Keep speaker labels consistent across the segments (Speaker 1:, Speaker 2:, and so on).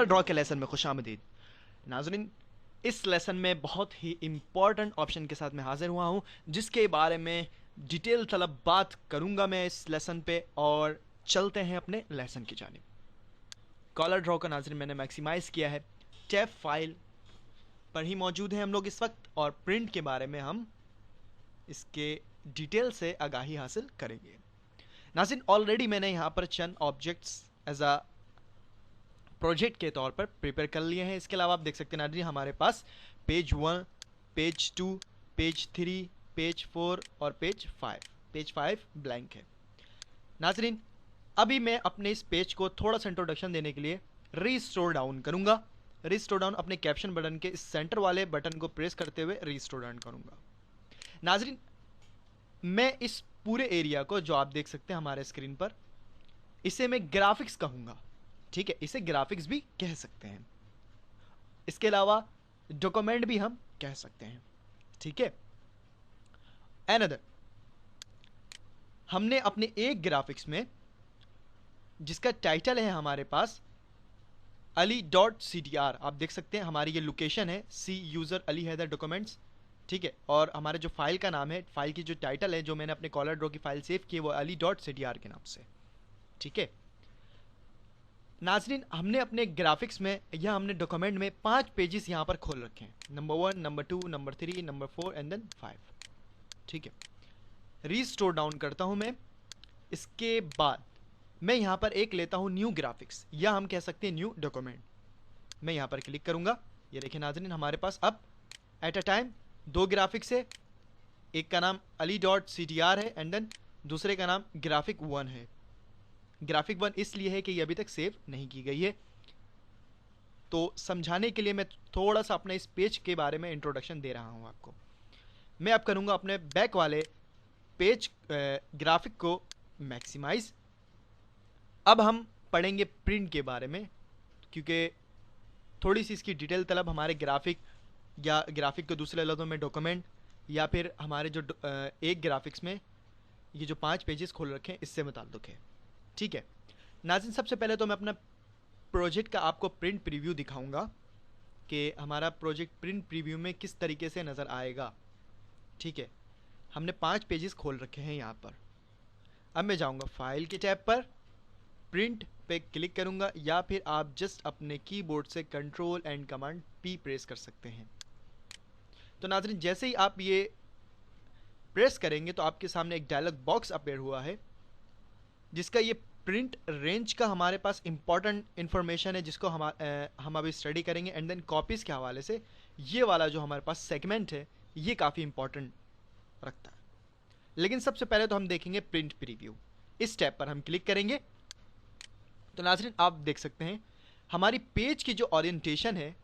Speaker 1: Colour draw के lesson में खुशामदीद। नाज़रीन, इस लेसन में बहुत ही इम्पॉर्टेंट ऑप्शन के साथ मैं हाजिर हुआ हूँ, जिसके बारे में डिटेल तलब बात करूँगा मैं इस लेसन पे। और चलते हैं अपने लेसन की जानिब। कलर ड्रॉ का नाज़रीन मैंने मैक्सिमाइज़ किया है, टैब फाइल पर ही मौजूद है हम लोग इस वक्त, और प्रिंट के बारे में हम इसके डिटेल से आगाही हासिल करेंगे। नाज़रीन, ऑलरेडी मैंने यहाँ पर चंद ऑब्जेक्ट्स एज अ प्रोजेक्ट के तौर पर प्रिपेयर कर लिए हैं। इसके अलावा आप देख सकते हैं नाज़रीन, हमारे पास पेज 1, पेज 2, पेज 3, पेज 4 और पेज 5। पेज 5 ब्लैंक है। नाज़रीन, अभी मैं अपने इस पेज को थोड़ा सा इंट्रोडक्शन देने के लिए रीस्टोर डाउन करूँगा। रीस्टोर डाउन अपने कैप्शन बटन के इस सेंटर वाले बटन को प्रेस करते हुए रीस्टोर डाउन करूँगा। नाज़रीन, मैं इस पूरे एरिया को जो आप देख सकते हैं हमारे स्क्रीन पर, इसे मैं ग्राफिक्स कहूँगा। ठीक है, इसे ग्राफिक्स भी कह सकते हैं। इसके अलावा डॉक्यूमेंट भी हम कह सकते हैं। ठीक है, अनदर हमने अपने एक ग्राफिक्स में, जिसका टाइटल है हमारे पास ali.ctr, आप देख सकते हैं हमारी ये लोकेशन है, सी यूज़र अली हैदर डॉक्यूमेंट्स। ठीक है, और हमारे जो फाइल का नाम है, फाइल की जो टाइटल है जो मैंने अपने कॉलर ड्रॉ की फाइल सेव की है, वो ali.ctr के नाम से। ठीक है नाज़रीन, हमने अपने ग्राफिक्स में या हमने डॉक्यूमेंट में 5 पेजेस यहाँ पर खोल रखे हैं, number 1, number 2, number 3, number 4 and then 5। ठीक है, रीस्टोर डाउन करता हूँ मैं। इसके बाद मैं यहाँ पर एक लेता हूँ न्यू ग्राफिक्स, या हम कह सकते हैं न्यू डॉक्यूमेंट। मैं यहाँ पर क्लिक करूँगा। ये देखिए नाज़रीन, हमारे पास अब एट अ टाइम 2 ग्राफिक्स है। एक का नाम ali.ctr है एंड देन दूसरे का नाम ग्राफिक 1 है। ग्राफिक 1 इसलिए है कि ये अभी तक सेव नहीं की गई है। तो समझाने के लिए मैं थोड़ा सा अपने इस पेज के बारे में इंट्रोडक्शन दे रहा हूँ आपको। मैं अब करूँगा अपने बैक वाले पेज ग्राफिक को मैक्सिमाइज। अब हम पढ़ेंगे प्रिंट के बारे में, क्योंकि थोड़ी सी इसकी डिटेल तलब हमारे ग्राफिक या ग्राफिक के दूसरे लफ्ज़ों में डॉक्यूमेंट, या फिर हमारे जो एक ग्राफिक्स में ये जो 5 पेजेस खोल रखे हैं इससे मुताल्लिक़ है। ठीक है नाज़रीन, सबसे पहले तो मैं अपना प्रोजेक्ट का आपको प्रिंट प्रीव्यू दिखाऊंगा कि हमारा प्रोजेक्ट प्रिंट प्रीव्यू में किस तरीके से नज़र आएगा। ठीक है, हमने 5 पेजेस खोल रखे हैं यहाँ पर। अब मैं जाऊँगा फाइल के टैब पर, प्रिंट पे क्लिक करूँगा, या फिर आप जस्ट अपने कीबोर्ड से control and command P press कर सकते हैं। तो नाज़रीन, जैसे ही आप ये प्रेस करेंगे तो आपके सामने एक डायलॉग बॉक्स अपीयर हुआ है, जिसका ये प्रिंट रेंज का हमारे पास इंपॉर्टेंट इन्फॉर्मेशन है, जिसको हम अभी स्टडी करेंगे। एंड देन कॉपीज़ के हवाले से ये वाला जो हमारे पास सेगमेंट है, ये काफ़ी इंपॉर्टेंट रखता है। लेकिन सबसे पहले तो हम देखेंगे प्रिंट प्रीव्यू। इस टैब पर हम क्लिक करेंगे तो नाज़रीन, आप देख सकते हैं हमारी पेज की जो ओरिएंटेशन है,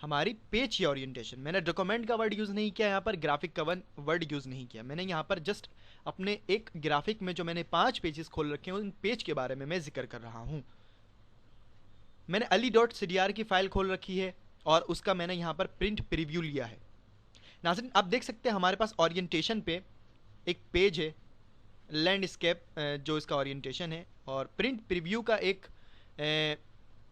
Speaker 1: हमारी पेज की ओरिएंटेशन, मैंने डॉक्यूमेंट का वर्ड यूज़ नहीं किया यहाँ पर, ग्राफिक का वर्ड यूज़ नहीं किया। मैंने यहाँ पर जस्ट अपने एक ग्राफिक में जो मैंने 5 पेजेस खोल रखे हैं, उन पेज के बारे में मैं जिक्र कर रहा हूँ। मैंने ali.ctr की फ़ाइल खोल रखी है और उसका मैंने यहाँ पर प्रिंट प्रीव्यू लिया है। नाज़रीन, आप देख सकते हैं हमारे पास ओरिएंटेशन पे एक पेज है, लैंडस्केप जो इसका ओरिएंटेशन है, और प्रिंट प्रीव्यू का एक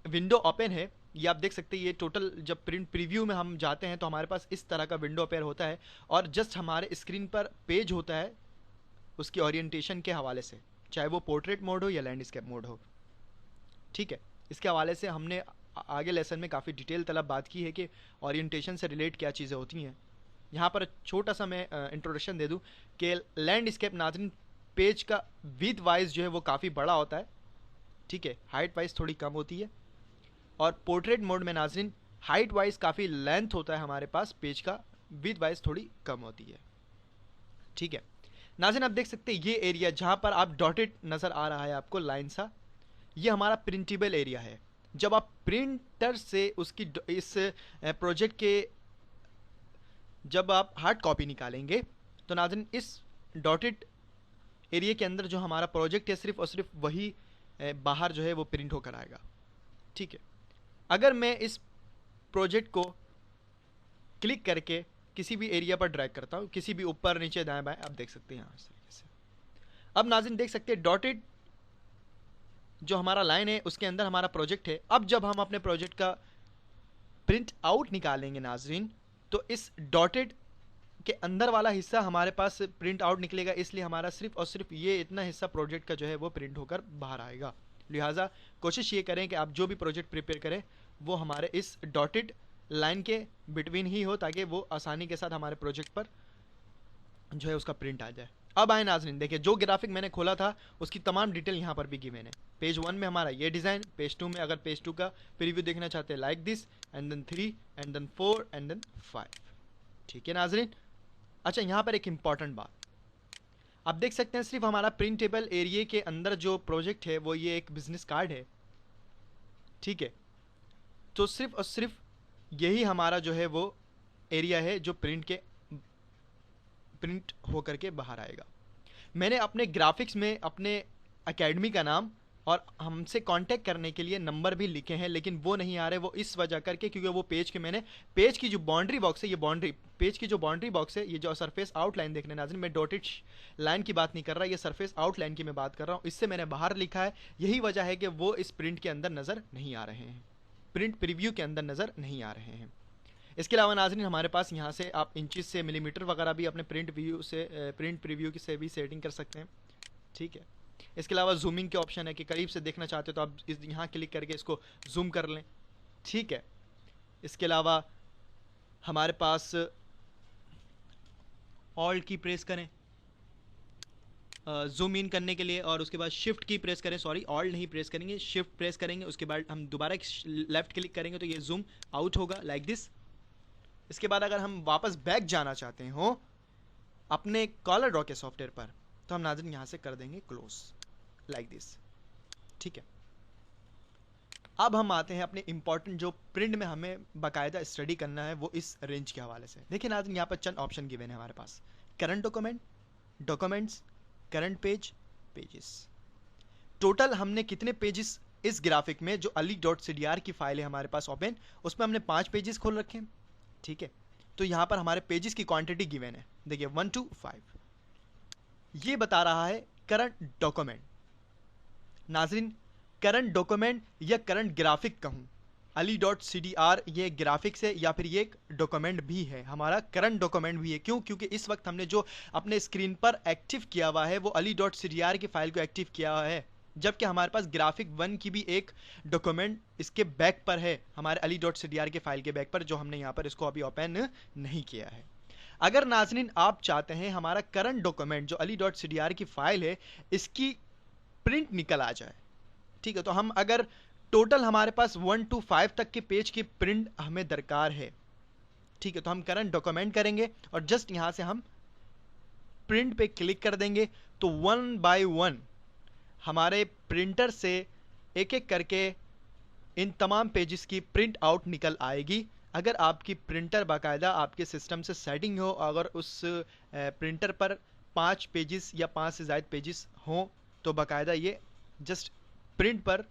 Speaker 1: विंडो ओपन है। ये आप देख सकते हैं, ये टोटल जब प्रिंट प्रीव्यू में हम जाते हैं तो हमारे पास इस तरह का विंडो अपेयर होता है, और जस्ट हमारे स्क्रीन पर पेज होता है उसकी ओरिएंटेशन के हवाले से, चाहे वो पोर्ट्रेट मोड हो या लैंडस्केप मोड हो। ठीक है, इसके हवाले से हमने आगे लेसन में काफ़ी डिटेल तलब बात की है कि ओरिएंटेशन से रिलेट क्या चीज़ें होती हैं। यहाँ पर छोटा सा मैं इंट्रोडक्शन दे दूँ कि लैंडस्केप नाज़रीन, पेज का विथ वाइज जो है वो काफ़ी बड़ा होता है। ठीक है, हाइट वाइज थोड़ी कम होती है। और पोर्ट्रेट मोड में नाज़रीन, हाइट वाइज काफ़ी लेंथ होता है हमारे पास पेज का, विथ वाइज थोड़ी कम होती है। ठीक है नाज़रीन, आप देख सकते हैं ये एरिया जहाँ पर आप डॉटेड नज़र आ रहा है आपको लाइन सा, ये हमारा प्रिंटेबल एरिया है। जब आप प्रिंटर से उसकी इस प्रोजेक्ट के जब आप हार्ड कॉपी निकालेंगे तो नाज़रीन, इस डॉटेड एरिया के अंदर जो हमारा प्रोजेक्ट है, सिर्फ और सिर्फ वही बाहर जो है वो प्रिंट होकर आएगा। ठीक है, अगर मैं इस प्रोजेक्ट को क्लिक करके किसी भी एरिया पर ड्रैग करता हूँ, किसी भी ऊपर नीचे दाएं बाएं, आप देख सकते हैं यहाँ इस तरीके से। अब नाज़रीन देख सकते हैं डॉटेड जो हमारा लाइन है उसके अंदर हमारा प्रोजेक्ट है। अब जब हम अपने प्रोजेक्ट का प्रिंट आउट निकालेंगे नाजरीन, तो इस डॉटेड के अंदर वाला हिस्सा हमारे पास प्रिंट आउट निकलेगा, इसलिए हमारा सिर्फ और सिर्फ ये इतना हिस्सा प्रोजेक्ट का जो है वो प्रिंट होकर बाहर आएगा। लिहाजा कोशिश ये करें कि आप जो भी प्रोजेक्ट प्रिपेयर करें वो हमारे इस डॉटेड लाइन के बिटवीन ही हो, ताकि वो आसानी के साथ हमारे प्रोजेक्ट पर जो है उसका प्रिंट आ जाए। अब आए नाज़रीन, देखिए जो ग्राफिक मैंने खोला था उसकी तमाम डिटेल यहाँ पर भी गिवन है। पेज 1 में हमारा ये डिज़ाइन, पेज 2 में अगर पेज 2 का प्रीव्यू देखना चाहते हैं like this, and then 3 and then 4 and then 5। ठीक है नाज़रीन। अच्छा, यहाँ पर एक इम्पॉर्टेंट बात आप देख सकते हैं, सिर्फ हमारा प्रिंटेबल एरिया के अंदर जो प्रोजेक्ट है वो ये एक बिजनेस कार्ड है। ठीक है, तो सिर्फ और सिर्फ यही हमारा जो है वो एरिया है जो प्रिंट होकर के बाहर आएगा। मैंने अपने ग्राफिक्स में अपने एकेडमी का नाम और हमसे कांटेक्ट करने के लिए नंबर भी लिखे हैं, लेकिन वो नहीं आ रहे। वो इस वजह करके क्योंकि वो पेज के मैंने पेज की जो बाउंड्री बॉक्स है, ये बाउंड्री पेज की जो बाउंड्री बॉक्स है, ये जो सरफेस आउटलाइन देखने नाज़रीन, मैं डॉटेड लाइन की बात नहीं कर रहा, ये सरफेस आउटलाइन की मैं बात कर रहा हूँ। इससे मैंने बाहर लिखा है, यही वजह है कि वो इस प्रिंट के अंदर नज़र नहीं आ रहे हैं, प्रिंट प्रीव्यू के अंदर नज़र नहीं आ रहे हैं। इसके अलावा नाज़रीन हमारे पास यहाँ से आप इंचेस से मिलीमीटर वगैरह भी अपने प्रिंट प्रीव्यू से भी सेटिंग कर सकते हैं। ठीक है, इसके अलावा जूमिंग के ऑप्शन है कि करीब से देखना चाहते हो तो आप इस यहाँ क्लिक करके इसको जूम कर लें। ठीक है, इसके अलावा हमारे पास ऑल्ट की प्रेस करें जूम इन करने के लिए, और उसके बाद शिफ्ट की प्रेस करें, सॉरी ऑल्ट नहीं प्रेस करेंगे, शिफ्ट प्रेस करेंगे, उसके बाद हम दोबारा लेफ्ट क्लिक करेंगे तो ये जूम आउट होगा लाइक दिस। इसके बाद अगर हम वापस बैक जाना चाहते हो अपने कॉलर ड्रॉ के सॉफ्टवेयर पर, तो हम नाज़रीन यहाँ से कर देंगे क्लोज लाइक दिस। ठीक है, अब हम आते हैं अपने इंपॉर्टेंट जो प्रिंट में हमें बाकायदा स्टडी करना है, वो इस रेंज के हवाले से। देखिए नाज़रीन, यहाँ पर चंद ऑप्शन गिवन है हमारे पास, current document, documents, current page, pages. Total हमने कितने पेजेस इस ग्राफिक में जो ali.cdr की फाइल है हमारे पास ओपन, उसमें हमने 5 पेजेस खोल रखे हैं। ठीक है, तो यहाँ पर हमारे पेजेस की क्वांटिटी गिवन है, देखिए 1 to 5। ये बता रहा है करंट डॉक्यूमेंट। नाजरीन, करंट डॉक्यूमेंट या करंट ग्राफिक कहूँ, ali.cdr ये ग्राफिक्स है या फिर ये एक डॉक्यूमेंट भी है, हमारा करंट डॉक्यूमेंट भी है। क्यों? क्योंकि इस वक्त हमने जो अपने स्क्रीन पर एक्टिव किया हुआ है वो ali.cdr की फाइल को एक्टिव किया हुआ है, जबकि हमारे पास ग्राफिक 1 की भी एक डॉक्यूमेंट इसके बैक पर है, हमारे ali.cdr के फाइल के बैक पर, जो हमने यहाँ पर इसको अभी ओपन नहीं किया है। अगर नाज़रीन आप चाहते हैं हमारा करंट डॉक्यूमेंट जो ali.cdr की फाइल है इसकी प्रिंट निकल आ जाए, ठीक है, तो हम अगर टोटल हमारे पास 1 to 5 तक के पेज की प्रिंट हमें दरकार है, ठीक है, तो हम करंट डॉक्यूमेंट करेंगे और जस्ट यहां से हम प्रिंट पे क्लिक कर देंगे, तो 1 by 1 हमारे प्रिंटर से एक एक करके इन तमाम पेजेस की प्रिंट आउट निकल आएगी। अगर आपकी प्रिंटर बाकायदा आपके सिस्टम से सेटिंग हो, अगर उस प्रिंटर पर 5 पेजेस या 5 से ज़्यादा पेजेस हों, तो बाकायदा ये जस्ट प्रिंट पर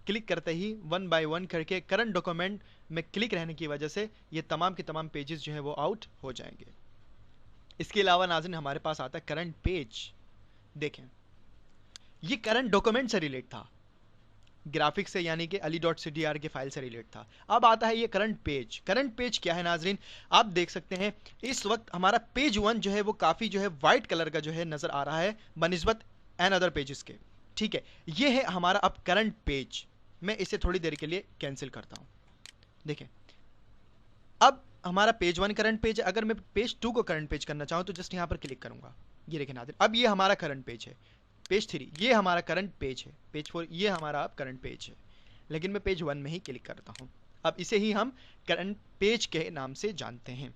Speaker 1: क्लिक करते ही 1 by 1 करके करंट डॉक्यूमेंट में क्लिक रहने की वजह से ये तमाम के तमाम पेजेस जो है वो आउट हो जाएंगे। इसके अलावा नाज़रीन हमारे पास आता है करंट पेज। देखें, ये करंट डॉक्यूमेंट से रिलेट था, ग्राफिक्स से यानी कि ali.cdr के फाइल से रिलेट था। अब आता है ये करंट पेज। करंट पेज क्या है नाजरीन, आप देख सकते हैं इस वक्त हमारा पेज 1 जो है वो काफ़ी जो है वाइट कलर का जो है नज़र आ रहा है बनिस्बत एन अदर पेजेस के, ठीक है, ये है हमारा अब करंट पेज। मैं इसे थोड़ी देर के लिए कैंसिल करता हूँ। देखें, अब हमारा पेज 1 करंट पेज है। अगर मैं पेज 2 को करंट पेज करना चाहूँ तो जस्ट यहाँ पर क्लिक करूँगा, ये देखें नाज़रीन, अब ये हमारा करंट पेज है। पेज 3 ये हमारा करंट पेज है, पेज 4 ये हमारा अब करंट पेज है, लेकिन मैं पेज 1 में ही क्लिक करता हूं। अब इसे ही हम करंट पेज के नाम से जानते हैं।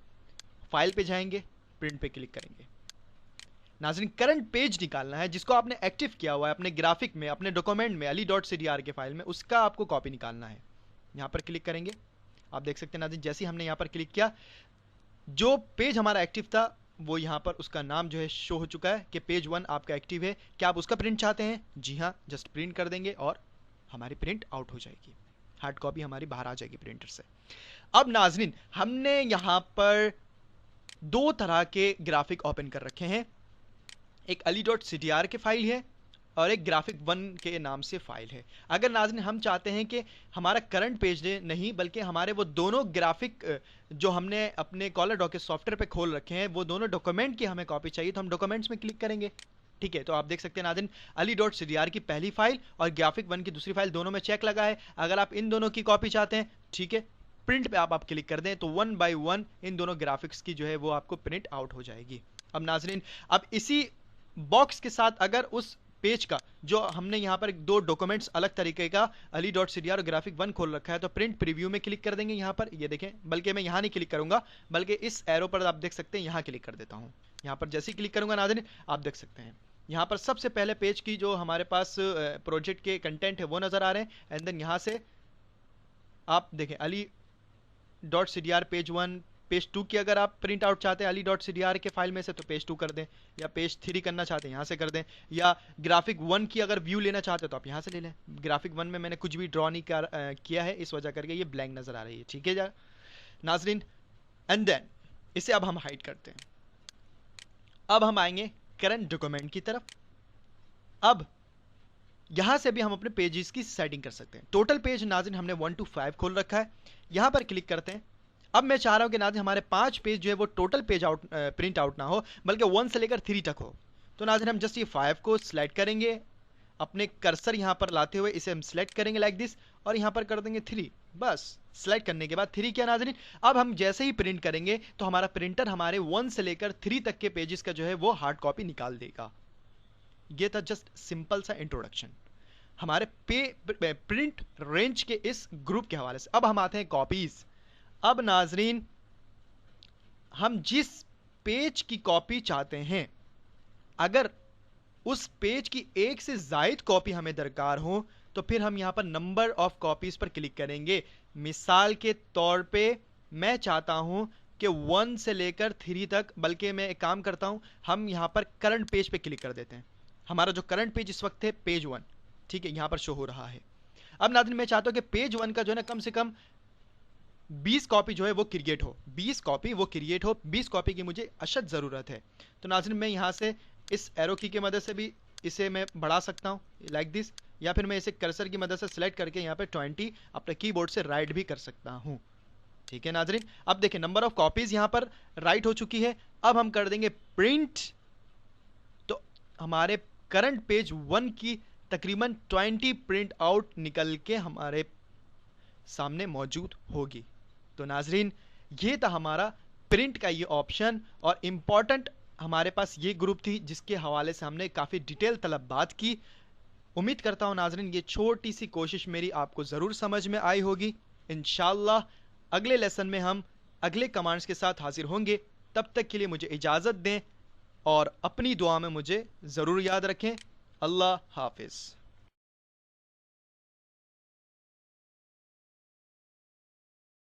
Speaker 1: फाइल पे जाएंगे, प्रिंट पे क्लिक करेंगे। नाज़रीन, करंट पेज निकालना है जिसको आपने एक्टिव किया हुआ है अपने ग्राफिक में, अपने डॉक्यूमेंट में, ali.cdr के फाइल में, उसका आपको कॉपी निकालना है। यहाँ पर क्लिक करेंगे, आप देख सकते हैं नाज़रीन जैसे ही हमने यहाँ पर क्लिक किया, जो पेज हमारा एक्टिव था वो यहाँ पर उसका नाम जो है शो हो चुका है कि पेज 1 आपका एक्टिव है। क्या आप उसका प्रिंट चाहते हैं? जी हाँ, जस्ट प्रिंट कर देंगे और हमारी प्रिंट आउट हो जाएगी, हार्ड कॉपी हमारी बाहर आ जाएगी प्रिंटर से। अब नाज़रीन हमने यहाँ पर 2 तरह के ग्राफिक ओपन कर रखे हैं, एक ali.cdr के फाइल है और एक ग्राफिक 1 के नाम से फाइल है। अगर नाज़रीन हम चाहते हैं कि हमारा करंट पेज नहीं बल्कि हमारे वो दोनों ग्राफिक जो हमने अपने कॉलर डॉ के सॉफ्टवेयर पे खोल रखे हैं वो दोनों डॉक्यूमेंट की हमें कॉपी चाहिए, तो हम डॉक्यूमेंट्स में क्लिक करेंगे। ठीक है, तो आप देख सकते हैं नाज़रीन ali.cdr की पहली फाइल और ग्राफिक 1 की दूसरी फाइल दोनों में चेक लगा है। अगर आप इन दोनों की कॉपी चाहते हैं, ठीक है, प्रिंट पे आप क्लिक कर दें तो 1 बाय 1 इन दोनों ग्राफिक्स की जो है वो आपको प्रिंट आउट हो जाएगी। अब नाज़रीन अब इसी बॉक्स के साथ अगर उस पेज का जो हमने यहाँ पर दो डॉक्यूमेंट्स अलग तरीके का ali.cdr और ग्राफिक 1 खोल रखा है तो प्रिंट प्रीव्यू में क्लिक कर देंगे। यहाँ पर ये देखें, बल्कि मैं यहाँ नहीं क्लिक करूंगा बल्कि इस एरो पर आप देख सकते हैं यहाँ क्लिक कर देता हूँ। यहाँ पर जैसे ही क्लिक करूंगा नाज़रीन आप देख सकते हैं यहाँ पर सबसे पहले पेज की जो हमारे पास प्रोजेक्ट के कंटेंट है वो नजर आ रहे हैं। एंड देन यहाँ से आप देखें ali.cdr पेज 1 पेज 2 की अगर आप प्रिंट आउट चाहते हैं ali.cdr के फाइल में से तो पेज 2 कर दें, या पेज 3 करना चाहते हैं यहाँ से कर दें, या ग्राफिक 1 की अगर व्यू लेना चाहते हैं तो आप यहाँ से ले लें। ग्राफिक 1 में मैंने कुछ भी ड्रॉ नहीं किया है, इस वजह करके ये ब्लैंक नजर आ रही है। ठीक है नाज़रीन, एंड देन इसे अब हम हाइड करते हैं। अब हम आएंगे करंट डॉक्यूमेंट की तरफ। अब यहां से भी हम अपने पेजेस की सेटिंग कर सकते हैं। टोटल पेज नाज़रीन हमने 1 to 5 खोल रखा है, यहां पर क्लिक करते हैं। अब मैं चाह रहा हूं कि नाज़रीन हमारे 5 पेज जो है वो total page out print out ना हो बल्कि 1 से लेकर 3 तक हो। तो नाज़रीन हम जस्ट ये 5 को सिलेक्ट करेंगे, अपने कर्सर यहां पर लाते हुए इसे हम सिलेक्ट करेंगे लाइक दिस और यहां पर कर देंगे 3। बस सिलेक्ट करने के बाद 3 क्या नाज़रीन, अब हम जैसे ही प्रिंट करेंगे तो हमारा प्रिंटर हमारे 1 से लेकर 3 तक के पेजेस का जो है वो हार्ड कॉपी निकाल देगा। ये था जस्ट सिंपल सा इंट्रोडक्शन हमारे प्रिंट रेंज के इस ग्रुप के हवाले से। अब हम आते हैं कॉपीज। अब नाज़रीन हम जिस पेज की कॉपी चाहते हैं, अगर उस पेज की एक से ज्यादा कॉपी हमें दरकार हो तो फिर हम यहां पर नंबर ऑफ कॉपीज पर क्लिक करेंगे। मिसाल के तौर पे मैं चाहता हूं कि 1 से लेकर 3 तक, बल्कि मैं एक काम करता हूं, हम यहां पर करंट पेज पे क्लिक कर देते हैं। हमारा जो करंट पेज इस वक्त है पेज 1, ठीक है, यहां पर शो हो रहा है। अब नाज़रीन मैं चाहता हूं कि पेज 1 का जो है ना कम से कम 20 कॉपी जो है वो क्रिएट हो, 20 कॉपी वो क्रिएट हो, 20 कॉपी की मुझे अशद ज़रूरत है। तो नाज़रीन मैं यहाँ से इस एरो की मदद से भी इसे मैं बढ़ा सकता हूँ लाइक दिस, या फिर मैं इसे कर्सर की मदद से सिलेक्ट करके यहाँ पे 20 अपने कीबोर्ड से राइट भी कर सकता हूँ। ठीक है नाज़रीन, अब देखें नंबर ऑफ कॉपीज यहाँ पर राइट हो चुकी है। अब हम कर देंगे प्रिंट, तो हमारे करंट पेज 1 की तकरीबन 20 प्रिंट आउट निकल के हमारे सामने मौजूद होगी। तो नाज़रीन ये था हमारा प्रिंट का ये ऑप्शन, और इम्पॉर्टेंट हमारे पास ये ग्रुप थी जिसके हवाले से हमने काफ़ी डिटेल तलब बात की। उम्मीद करता हूँ नाज़रीन ये छोटी सी कोशिश मेरी आपको ज़रूर समझ में आई होगी। इंशाअल्लाह अगले लेसन में हम अगले कमांड्स के साथ हाजिर होंगे। तब तक के लिए मुझे इजाज़त दें और अपनी दुआ में मुझे ज़रूर याद रखें। अल्लाह हाफिज़।